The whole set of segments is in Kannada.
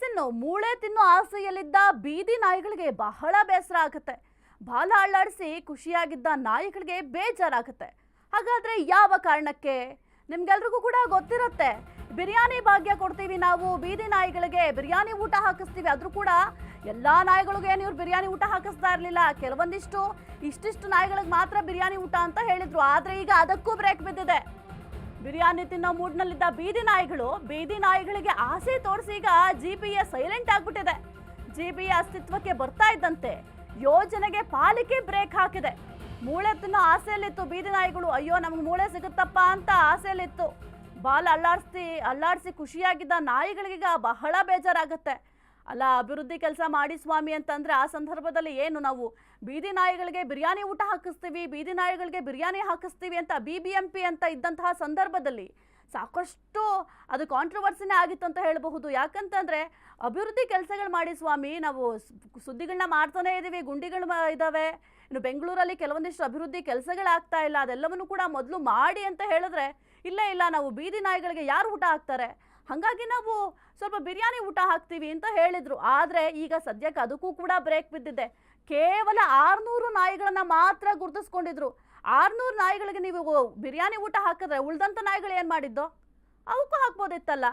ಇನ್ನು ಮೂಳೆ ತಿನ್ನೋ ಆಸೆಯಲ್ಲಿದ್ದ ಬೀದಿ ನಾಯಿಗಳಿಗೆ ಬಹಳ ಬೇಸರ ಆಗುತ್ತೆ. ಬಾಲ ಅಳ್ಳಾಡಿಸಿ ಖುಷಿಯಾಗಿದ್ದ ನಾಯಿಗಳಿಗೆ ಬೇಜಾರಾಗುತ್ತೆ. ಹಾಗಾದ್ರೆ ಯಾವ ಕಾರಣಕ್ಕೆ? ನಿಮ್ಗೆಲ್ರಿಗೂ ಕೂಡ ಗೊತ್ತಿರುತ್ತೆ, ಬಿರಿಯಾನಿ ಭಾಗ್ಯ ಕೊಡ್ತೀವಿ ನಾವು ಬೀದಿ ನಾಯಿಗಳಿಗೆ, ಬಿರಿಯಾನಿ ಊಟ ಹಾಕಿಸ್ತೀವಿ. ಆದ್ರೂ ಕೂಡ ಎಲ್ಲಾ ನಾಯಿಗಳಿಗೂ ಏನು ಇವ್ರು ಬಿರಿಯಾನಿ ಊಟ ಹಾಕಿಸ್ತಾ ಇರಲಿಲ್ಲ. ಕೆಲವೊಂದಿಷ್ಟು ಇಷ್ಟಿಷ್ಟು ನಾಯಿಗಳಿಗೆ ಮಾತ್ರ ಬಿರಿಯಾನಿ ಊಟ ಅಂತ ಹೇಳಿದ್ರು. ಆದ್ರೆ ಈಗ ಅದಕ್ಕೂ ಬ್ರೇಕ್ ಬಿದ್ದಿದೆ. ಬಿರಿಯಾನಿ ತಿನ್ನೋ ಮೂಡ್ನಲ್ಲಿದ್ದ ಬೀದಿ ನಾಯಿಗಳಿಗೆ ಆಸೆ ತೋರಿಸಿ ಈಗ ಜಿಬಿಎ ಸೈಲೆಂಟ್ ಆಗ್ಬಿಟ್ಟಿದೆ. ಜಿಬಿಎ ಅಸ್ತಿತ್ವಕ್ಕೆ ಬರ್ತಾ ಇದ್ದಂತೆ ಯೋಜನೆಗೆ ಪಾಲಿಕೆ ಬ್ರೇಕ್ ಹಾಕಿದೆ. ಮೂಳೆ ತಿನ್ನೋ ಆಸೆಯಲ್ಲಿತ್ತು ಬೀದಿ ನಾಯಿಗಳು. ಅಯ್ಯೋ ನಮ್ಗೆ ಮೂಳೆ ಸಿಗುತ್ತಪ್ಪ ಅಂತ ಆಸೆಯಲ್ಲಿತ್ತು. ಬಾಲ ಅಲ್ಲಾಡಿಸಿ ಖುಷಿಯಾಗಿದ್ದ ನಾಯಿಗಳಿಗೀಗ ಬಹಳ ಬೇಜಾರಾಗುತ್ತೆ. ಅಲ್ಲ, ಅಭಿವೃದ್ಧಿ ಕೆಲಸ ಮಾಡಿ ಸ್ವಾಮಿ ಅಂತಂದ್ರೆ ಆ ಸಂದರ್ಭದಲ್ಲಿ ಏನು ನಾವು ಬೀದಿ ನಾಯಿಗಳಿಗೆ ಬಿರಿಯಾನಿ ಊಟ ಹಾಕಿಸ್ತೀವಿ, ಬೀದಿ ನಾಯಿಗಳಿಗೆ ಬಿರಿಯಾನಿ ಹಾಕಿಸ್ತೀವಿ ಅಂತ BBMP ಅಂತ ಇದ್ದಂತಹ ಸಂದರ್ಭದಲ್ಲಿ ಸಾಕಷ್ಟು ಅದು ಕಾಂಟ್ರವರ್ಸಿನೇ ಆಗಿತ್ತು ಅಂತ ಹೇಳಬಹುದು. ಯಾಕಂತಂದ್ರೆ ಅಭಿವೃದ್ಧಿ ಕೆಲಸಗಳು ಮಾಡಿ ಸ್ವಾಮಿ, ನಾವು ಸುದ್ದಿಗಳನ್ನ ಮಾಡ್ತಾನೆ ಇದ್ದೀವಿ, ಗುಂಡಿಗಳು ಇದ್ದಾವೆ, ಇನ್ನು ಬೆಂಗಳೂರಲ್ಲಿ ಕೆಲವೊಂದಿಷ್ಟು ಅಭಿವೃದ್ಧಿ ಕೆಲಸಗಳಾಗ್ತಾ ಇಲ್ಲ, ಅದೆಲ್ಲವನ್ನು ಕೂಡ ಮೊದಲು ಮಾಡಿ ಅಂತ ಹೇಳಿದ್ರೆ ಇಲ್ಲ ನಾವು ಬೀದಿ ನಾಯಿಗಳಿಗೆ ಯಾರು ಊಟ ಹಾಕ್ತಾರೆ, ಹಾಗಾಗಿ ನಾವು ಸ್ವಲ್ಪ ಬಿರಿಯಾನಿ ಊಟ ಹಾಕ್ತೀವಿ ಅಂತ ಹೇಳಿದ್ರು. ಆದರೆ ಈಗ ಸದ್ಯಕ್ಕೆ ಅದಕ್ಕೂ ಕೂಡ ಬ್ರೇಕ್ ಬಿದ್ದಿದೆ. ಕೇವಲ 600 ನಾಯಿಗಳನ್ನ ಮಾತ್ರ ಗುರುತಿಸ್ಕೊಂಡಿದ್ರು. 600 ನಾಯಿಗಳಿಗೆ ನೀವು ಬಿರಿಯಾನಿ ಊಟ ಹಾಕಿದ್ರೆ ಉಳ್ದಂಥ ನಾಯಿಗಳು ಏನು ಮಾಡಿದ್ದು? ಅವಕ್ಕೂ ಹಾಕ್ಬೋದಿತ್ತಲ್ಲ.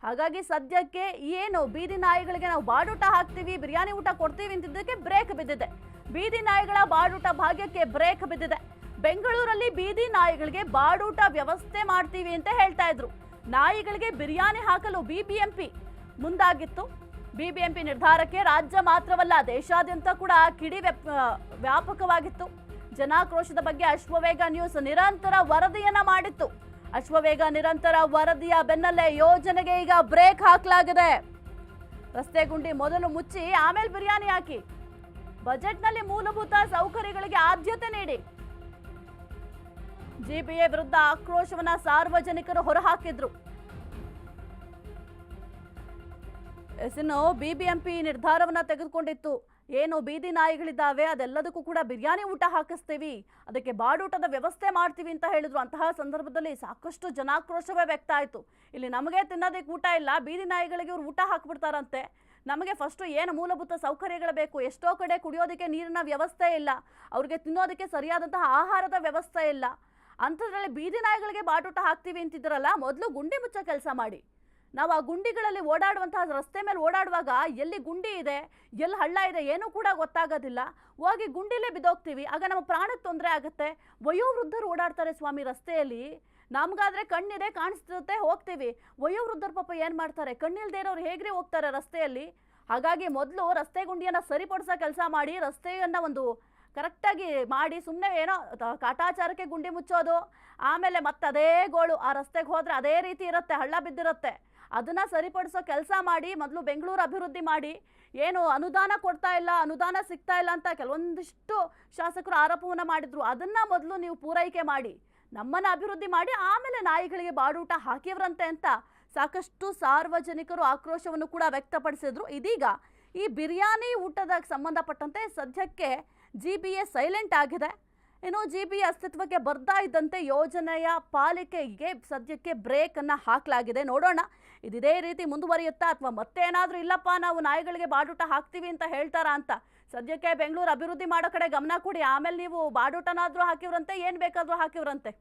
ಹಾಗಾಗಿ ಸದ್ಯಕ್ಕೆ ಏನು ಬೀದಿ ನಾಯಿಗಳಿಗೆ ನಾವು ಬಾಡೂಟ ಹಾಕ್ತೀವಿ, ಬಿರಿಯಾನಿ ಊಟ ಕೊಡ್ತೀವಿ ಅಂತಿದ್ದಕ್ಕೆ ಬ್ರೇಕ್ ಬಿದ್ದಿದೆ. ಬೀದಿ ನಾಯಿಗಳ ಬಾಡೂಟ ಭಾಗ್ಯಕ್ಕೆ ಬ್ರೇಕ್ ಬಿದ್ದಿದೆ. ಬೆಂಗಳೂರಲ್ಲಿ ಬೀದಿ ನಾಯಿಗಳಿಗೆ ಬಾಡೂಟ ವ್ಯವಸ್ಥೆ ಮಾಡ್ತೀವಿ ಅಂತ ಹೇಳ್ತಾ ಇದ್ರು. ನಾಯಿಗಳಿಗೆ ಬಿರಿಯಾನಿ ಹಾಕಲು BBMP ಮುಂದಾಗಿತ್ತು. BBMP ನಿರ್ಧಾರಕ್ಕೆ ರಾಜ್ಯ ಮಾತ್ರವಲ್ಲ ದೇಶಾದ್ಯಂತ ಕೂಡ ಕಿಡಿ ವ್ಯಾಪಕವಾಗಿತ್ತು. ಜನಾಕ್ರೋಶದ ಬಗ್ಗೆ ಅಶ್ವವೇಗ ನ್ಯೂಸ್ ನಿರಂತರ ವರದಿಯನ್ನ ಮಾಡಿತ್ತು. ಅಶ್ವವೇಗ ನಿರಂತರ ವರದಿಯ ಬೆನ್ನಲ್ಲೇ ಯೋಜನೆಗೆ ಈಗ ಬ್ರೇಕ್ ಹಾಕಲಾಗಿದೆ. ರಸ್ತೆ ಗುಂಡಿ ಮೊದಲು ಮುಚ್ಚಿ ಆಮೇಲೆ ಬಿರಿಯಾನಿ ಹಾಕಿ, ಬಜೆಟ್ನಲ್ಲಿ ಮೂಲಭೂತ ಸೌಕರ್ಯಗಳಿಗೆ ಆದ್ಯತೆ ನೀಡಿ. ಜಿಬಿಎ ವಿರುದ್ಧ ಆಕ್ರೋಶವನ್ನ ಸಾರ್ವಜನಿಕರು ಹೊರಹಾಕಿದ್ರು. ಇನ್ನು BBMP ನಿರ್ಧಾರವನ್ನ ತೆಗೆದುಕೊಂಡಿತ್ತು. ಏನು ಬೀದಿ ನಾಯಿಗಳಿದ್ದಾವೆ ಅದೆಲ್ಲದಕ್ಕೂ ಕೂಡ ಬಿರಿಯಾನಿ ಊಟ ಹಾಕಿಸ್ತೀವಿ, ಅದಕ್ಕೆ ಬಾಡೂಟದ ವ್ಯವಸ್ಥೆ ಮಾಡ್ತೀವಿ ಅಂತ ಹೇಳಿದ್ರು. ಅಂತಹ ಸಂದರ್ಭದಲ್ಲಿ ಸಾಕಷ್ಟು ಜನಾಕ್ರೋಶವೇ ವ್ಯಕ್ತ ಆಯಿತು. ಇಲ್ಲಿ ನಮಗೆ ತಿನ್ನೋದಕ್ಕೆ ಊಟ ಇಲ್ಲ, ಬೀದಿ ನಾಯಿಗಳಿಗೆ ಇವ್ರು ಊಟ ಹಾಕ್ಬಿಡ್ತಾರಂತೆ. ನಮಗೆ ಫಸ್ಟು ಏನು ಮೂಲಭೂತ ಸೌಕರ್ಯಗಳು ಬೇಕು, ಎಷ್ಟೋ ಕಡೆ ಕುಡಿಯೋದಕ್ಕೆ ನೀರಿನ ವ್ಯವಸ್ಥೆ ಇಲ್ಲ, ಅವ್ರಿಗೆ ತಿನ್ನೋದಕ್ಕೆ ಸರಿಯಾದಂತಹ ಆಹಾರದ ವ್ಯವಸ್ಥೆ ಇಲ್ಲ. ಅಂಥದ್ರಲ್ಲಿ ಬೀದಿ ನಾಯಿಗಳಿಗೆ ಬಾಟೂಟ ಹಾಕ್ತೀವಿ ಅಂತಿದ್ರಲ್ಲ, ಮೊದಲು ಗುಂಡಿ ಮುಚ್ಚೋ ಕೆಲಸ ಮಾಡಿ. ನಾವು ಆ ಗುಂಡಿಗಳಲ್ಲಿ ಓಡಾಡುವಂತಹ ರಸ್ತೆ ಮೇಲೆ ಓಡಾಡುವಾಗ ಎಲ್ಲಿ ಗುಂಡಿ ಇದೆ, ಎಲ್ಲಿ ಹಳ್ಳ ಇದೆ ಏನೂ ಕೂಡ ಗೊತ್ತಾಗೋದಿಲ್ಲ. ಹೋಗಿ ಗುಂಡಿಲೇ ಬಿದ್ದೋಗ್ತೀವಿ, ಆಗ ನಮ್ಮ ಪ್ರಾಣಕ್ಕೆ ತೊಂದರೆ ಆಗುತ್ತೆ. ವಯೋವೃದ್ಧರು ಓಡಾಡ್ತಾರೆ ಸ್ವಾಮಿ ರಸ್ತೆಯಲ್ಲಿ. ನಮಗಾದ್ರೆ ಕಣ್ಣಿದೆ ಕಾಣಿಸ್ತಿರುತ್ತೆ ಹೋಗ್ತೀವಿ. ವಯೋವೃದ್ಧರು ಪಾಪ ಏನು ಮಾಡ್ತಾರೆ, ಕಣ್ಣಿಲ್ದೇ ಇರೋರು ಹೇಗ್ರಿ ಹೋಗ್ತಾರೆ ರಸ್ತೆಯಲ್ಲಿ. ಹಾಗಾಗಿ ಮೊದಲು ರಸ್ತೆ ಗುಂಡಿಯನ್ನು ಸರಿಪಡಿಸೋ ಕೆಲಸ ಮಾಡಿ, ರಸ್ತೆಯನ್ನು ಒಂದು ಕರೆಕ್ಟಾಗಿ ಮಾಡಿ, ಸುಮ್ಮನೆ ಏನೋ ಕಾಟಾಚಾರಕ್ಕೆ ಗುಂಡಿ ಮುಚ್ಚೋದು, ಆಮೇಲೆ ಮತ್ತೆ ಅದೇ ಗೋಳು ಆ ರಸ್ತೆಗೆ ಹೋದರೆ ಅದೇ ರೀತಿ ಇರುತ್ತೆ, ಹಳ್ಳ ಬಿದ್ದಿರುತ್ತೆ. ಅದನ್ನು ಸರಿಪಡಿಸೋ ಕೆಲಸ ಮಾಡಿ. ಮೊದಲು ಬೆಂಗಳೂರು ಅಭಿವೃದ್ಧಿ ಮಾಡಿ. ಏನು ಅನುದಾನ ಕೊಡ್ತಾ ಇಲ್ಲ, ಅನುದಾನ ಸಿಗ್ತಾ ಇಲ್ಲ ಅಂತ ಕೆಲವೊಂದಿಷ್ಟು ಶಾಸಕರು ಆರೋಪವನ್ನು ಮಾಡಿದ್ರು. ಅದನ್ನು ಮೊದಲು ನೀವು ಪೂರೈಕೆ ಮಾಡಿ, ನಮ್ಮನ್ನು ಅಭಿವೃದ್ಧಿ ಮಾಡಿ, ಆಮೇಲೆ ನಾಯಿಗಳಿಗೆ ಬಾಡೂಟ ಹಾಕಿವ್ರಂತೆ ಅಂತ ಸಾಕಷ್ಟು ಸಾರ್ವಜನಿಕರು ಆಕ್ರೋಶವನ್ನು ಕೂಡ ವ್ಯಕ್ತಪಡಿಸಿದ್ರು. ಇದೀಗ ಈ ಬಿರಿಯಾನಿ ಊಟದ ಸಂಬಂಧಪಟ್ಟಂತೆ ಸದ್ಯಕ್ಕೆ ಜಿಬಿಎ ಸೈಲೆಂಟ್ ಆಗಿದೆ. ಇನ್ನು ಜಿಬಿಎ ಅಸ್ತಿತ್ವಕ್ಕೆ ಬರ್ತಾ ಇದ್ದಂತೆ ಯೋಜನೆಯ ಪಾಲಿಕೆಗೆ ಸದ್ಯಕ್ಕೆ ಬ್ರೇಕ್ ಅನ್ನ ಹಾಕಲಾಗಿದೆ. ನೋಡೋಣ ಇದೇ ರೀತಿ ಮುಂದುವರಿಯುತ್ತಾ ಅಥವಾ ಮತ್ತೆ ಏನಾದರೂ ಇಲ್ಲಪ್ಪ ನಾವು ನಾಯಿಗಳಿಗೆ ಬಾಡೂಟ ಹಾಕ್ತೀವಿ ಅಂತ ಹೇಳ್ತಾರಾ ಅಂತ. ಸದ್ಯಕ್ಕೆ ಬೆಂಗಳೂರು ಅಭಿವೃದ್ಧಿ ಮಾಡೋ ಕಡೆ ಗಮನ ಕೊಡಿ, ಆಮೇಲೆ ನೀವು ಬಾಡೂಟನಾದರೂ ಹಾಕಿವ್ರಂತೆ, ಏನು ಬೇಕಾದರೂ ಹಾಕಿವ್ರಂತೆ.